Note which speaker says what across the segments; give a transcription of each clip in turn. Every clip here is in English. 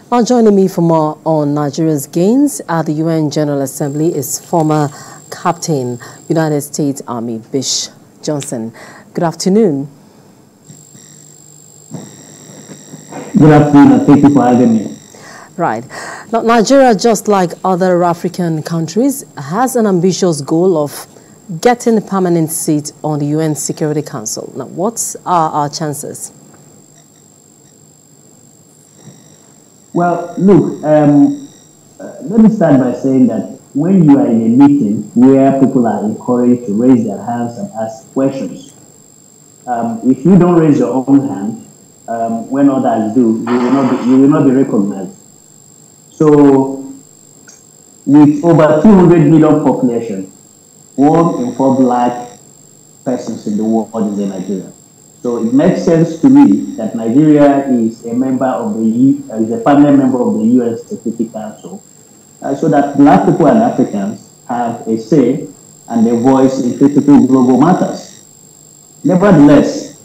Speaker 1: Now joining me for more on Nigeria's gains at the UN General Assembly is former Captain, United States Army, Bish Johnson. Good afternoon.
Speaker 2: Good afternoon, and thank you for having me.
Speaker 1: Right. Now, Nigeria, just like other African countries, has an ambitious goal of getting a permanent seat on the UN Security Council. Now, what are our chances?
Speaker 2: Well, look, let me start by saying that when you are in a meeting where people are encouraged to raise their hands and ask questions, if you don't raise your own hand, when others do, you will not be recognized. So, with over 200 million population, 1 in 4 black persons in the world is in Nigeria. So it makes sense to me that Nigeria is a member of is a permanent member of the UN Security Council, so that black people and Africans have a say and a voice in critical global matters. Nevertheless,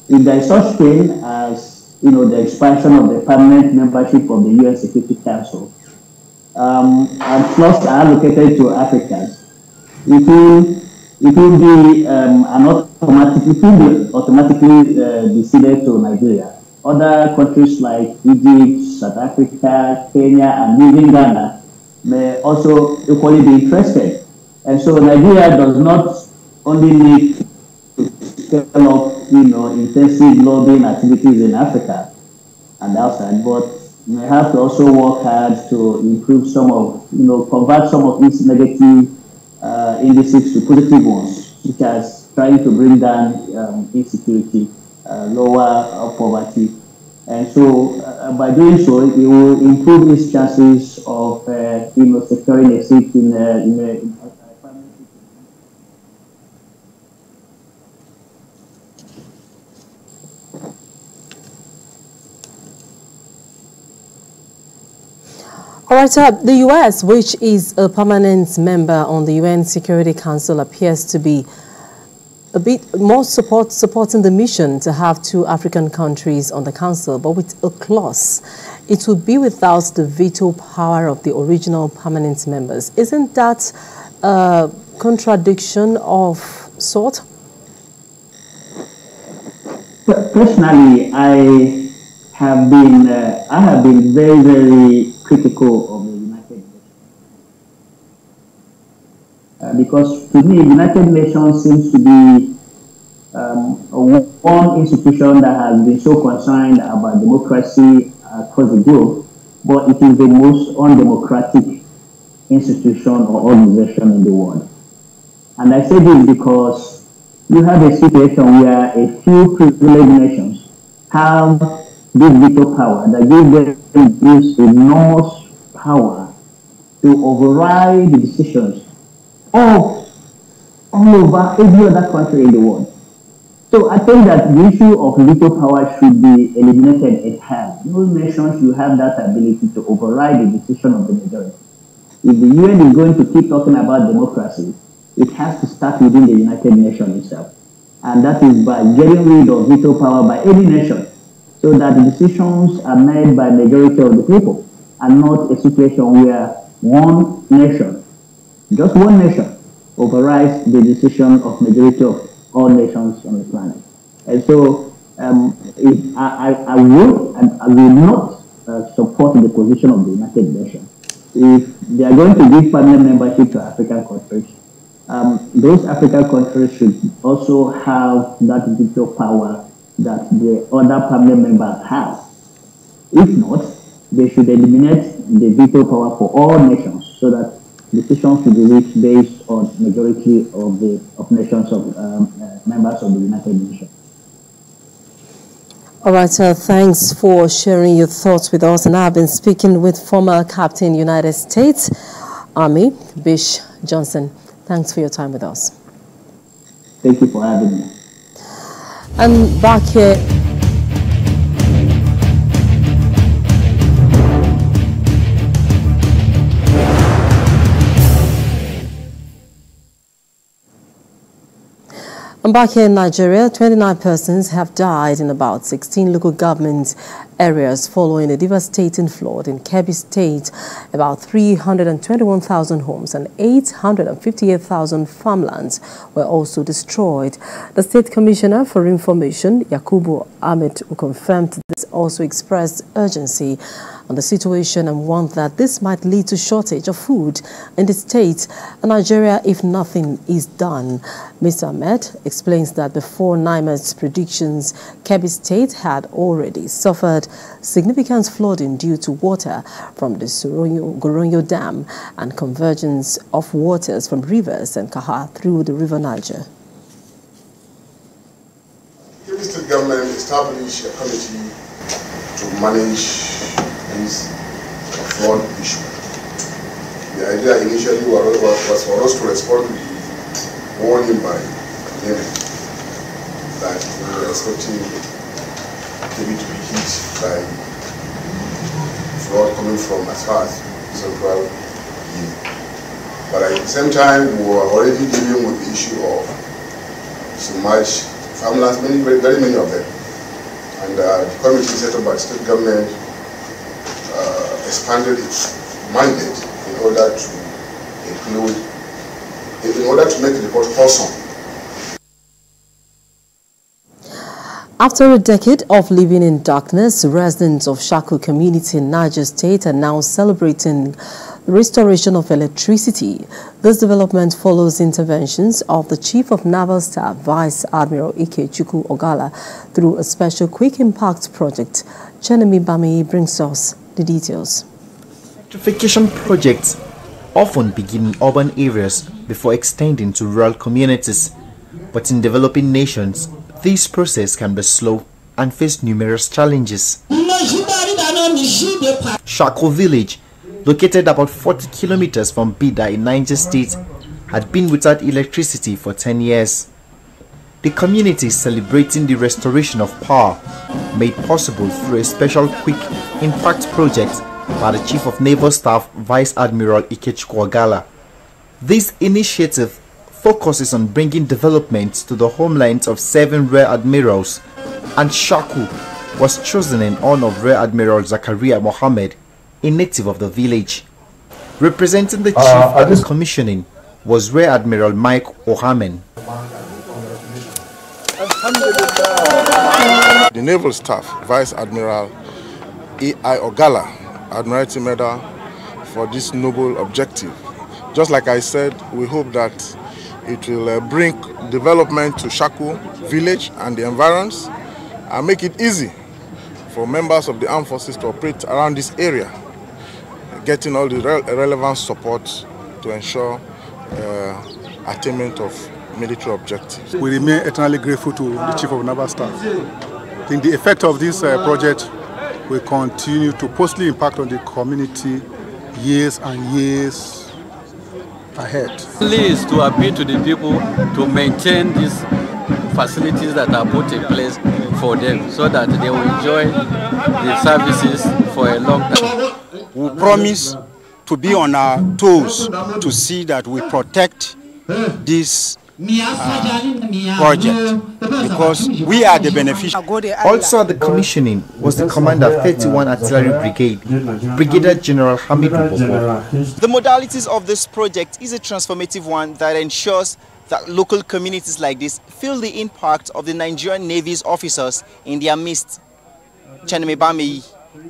Speaker 2: if there is such thing as the expansion of the permanent membership of the UN Security Council, and slots are allocated to Africans, it will be automatically decided to Nigeria. Other countries like Egypt, South Africa, Kenya, and even Ghana may also equally be interested. And so Nigeria does not only need to scale up, intensive lobbying activities in Africa and outside, but may have to also work hard to improve convert some of these negative indices to positive ones, such as trying to bring down insecurity, lower poverty. And so by doing so, it will improve its chances of securing a seat in a
Speaker 1: All right, the U.S., which is a permanent member on the UN Security Council, appears to be a bit more supporting the mission to have 2 African countries on the council, but with a clause. It would be without the veto power of the original permanent members. Isn't that a contradiction of sort?
Speaker 2: Personally, I have been very, very critical of the United Nations. Because to me, the United Nations seems to be one institution that has been so concerned about democracy across the globe, but it is the most undemocratic institution or organization in the world. And I say this because you have a situation where a few privileged nations have this veto power that gives enormous power to override the decisions of all over every other country in the world. So I think that the issue of veto power should be eliminated entirely. No nation should have that ability to override the decision of the majority. If the UN is going to keep talking about democracy, it has to start within the United Nations itself. And that is by getting rid of veto power by any nation, so that the decisions are made by majority of the people, and not a situation where one nation, just one nation, overrides the decision of majority of all nations on the planet. And so I will not support the position of the United Nations. If they are going to give permanent membership to African countries, those African countries should also have that veto power that the other permanent members have. If not, they should eliminate the veto power for all nations, so that decisions should be reached based on majority of nations of members of the United Nations.
Speaker 1: All right, thanks for sharing your thoughts with us. And I've been speaking with former Captain United States Army, Bish Johnson. Thanks for your time with us.
Speaker 2: Thank you for having me.
Speaker 1: And back here. And back here in Nigeria, 29 persons have died in about 16 local government areas following a devastating flood in Kebbi State. About 321,000 homes and 858,000 farmlands were also destroyed. The State Commissioner for Information, Yakubu Ahmed, who confirmed this, also expressed urgency on the situation and warned that this might lead to shortage of food in the state and Nigeria if nothing is done. Mr. Ahmed explains that before NIMET's predictions, Kebbi State had already suffered significant flooding due to water from the Goronyo Dam and convergence of waters from rivers and Kaha through the river Niger.
Speaker 3: The state government established a committee to manage this flood issue. The idea initially was for us to respond to the warning by NIMET that we were expecting Kebbi to be hit by flood coming from as far as Central Guinea. But at the same time, we were already dealing with the issue of submerged farmlands, very many of them. And the committee set up by the state government expanded its mandate in order to make the report wholesome.
Speaker 1: After a decade of living in darkness, residents of Shaku community in Niger State are now celebrating the restoration of electricity. This development follows interventions of the Chief of Naval Staff, Vice Admiral Emmanuel Ogalla, through a special quick impact project. Chenemi Bami brings us the details.
Speaker 4: Electrification projects often begin in urban areas before extending to rural communities, but in developing nations, this process can be slow and face numerous challenges. Shaku village, located about 40 kilometers from Bida in Niger State, had been without electricity for 10 years. The community is celebrating the restoration of power made possible through a special quick impact project by the Chief of Naval Staff, Vice Admiral Emmanuel Ogalla. This initiative focuses on bringing development to the homelands of 7 Rear Admirals, and Shaku was chosen in honor of Rear Admiral Zakaria Mohammed, a native of the village. Representing the chief at the commissioning was Rear Admiral Mike Ohamen.
Speaker 5: The Naval Staff, Vice Admiral Emmanuel Ogalla, Admiralty Medal for this noble objective. Just like I said, we hope that it will bring development to Shaku village and the environs and make it easy for members of the armed forces to operate around this area, getting all the relevant support to ensure attainment of military objectives.
Speaker 6: We remain eternally grateful to the Chief of Naval Staff. I think the effect of this project will continue to positively impact on the community years and years ahead.
Speaker 7: Is to appeal to the people to maintain these facilities that are put in place for them so that they will enjoy the services for a long time.
Speaker 8: We promise to be on our toes to see that we protect this project because we are the beneficiaries.
Speaker 4: Also at the commissioning was the commander of 31 Artillery Brigade, Brigadier General Hamidu Bobo.
Speaker 9: The modalities of this project is a transformative one that ensures that local communities like this feel the impact of the Nigerian Navy's officers in their midst. Chenemi Bami,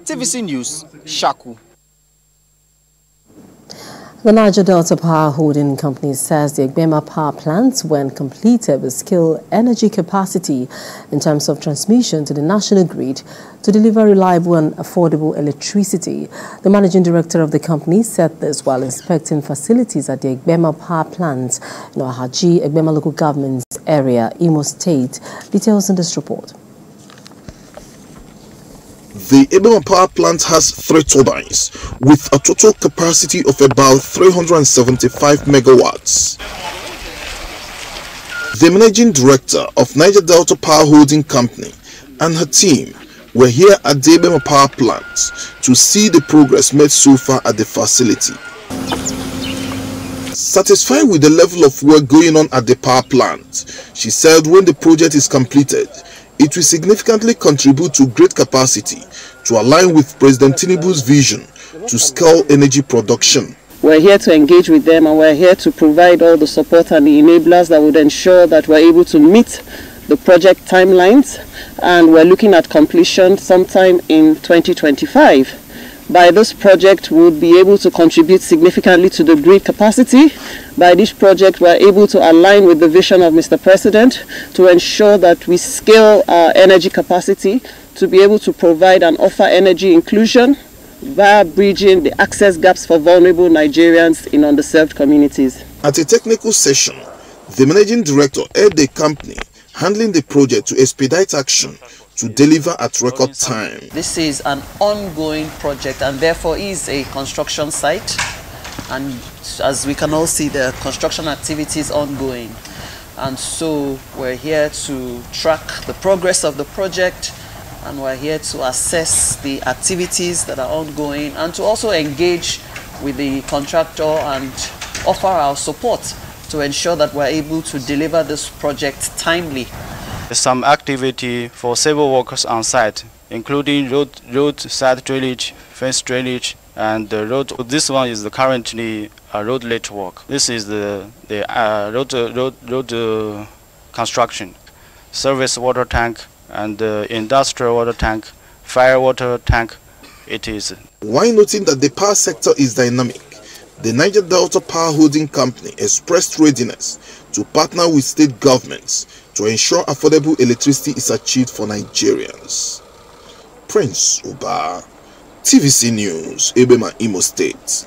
Speaker 9: TVC News, Shaku.
Speaker 1: The Niger Delta Power Holding Company says the Egbema power plants, when completed, will scale energy capacity in terms of transmission to the national grid to deliver reliable and affordable electricity. The managing director of the company said this while inspecting facilities at the Egbema power plant in Ohaji, Egbema local government area, Imo State. Details in this report.
Speaker 10: The Egbema power plant has 3 turbines with a total capacity of about 375 megawatts. The managing director of Niger Delta Power Holding Company and her team were here at the Egbema power plant to see the progress made so far at the facility. Satisfied with the level of work going on at the power plant, she said when the project is completed, it will significantly contribute to great capacity to align with President Tinubu's vision to scale energy production.
Speaker 11: We're here to engage with them, and we're here to provide all the support and the enablers that would ensure that we're able to meet the project timelines, and we're looking at completion sometime in 2025. By this project, we'll be able to contribute significantly to the grid capacity. By this project, we're able to align with the vision of Mr. President to ensure that we scale our energy capacity to be able to provide and offer energy inclusion via bridging the access gaps for vulnerable Nigerians in underserved communities.
Speaker 10: At a technical session, the managing director urged the company handling the project to expedite action to deliver at record time.
Speaker 11: This is an ongoing project and therefore is a construction site, and as we can all see, the construction activity is ongoing, and so we're here to track the progress of the project, and we're here to assess the activities that are ongoing and to also engage with the contractor and offer our support to ensure that we're able to deliver this project timely.
Speaker 12: Some activity for civil workers on site, including road side drainage, fence drainage, and the road. This one is currently road late work. This is the road construction, service water tank, and industrial water tank, fire water tank. It is.
Speaker 10: While noting that the power sector is dynamic, the Niger Delta Power Holding Company expressed readiness to partner with state governments to ensure affordable electricity is achieved for Nigerians. Prince Uba, TVC News, Ebema, Imo State.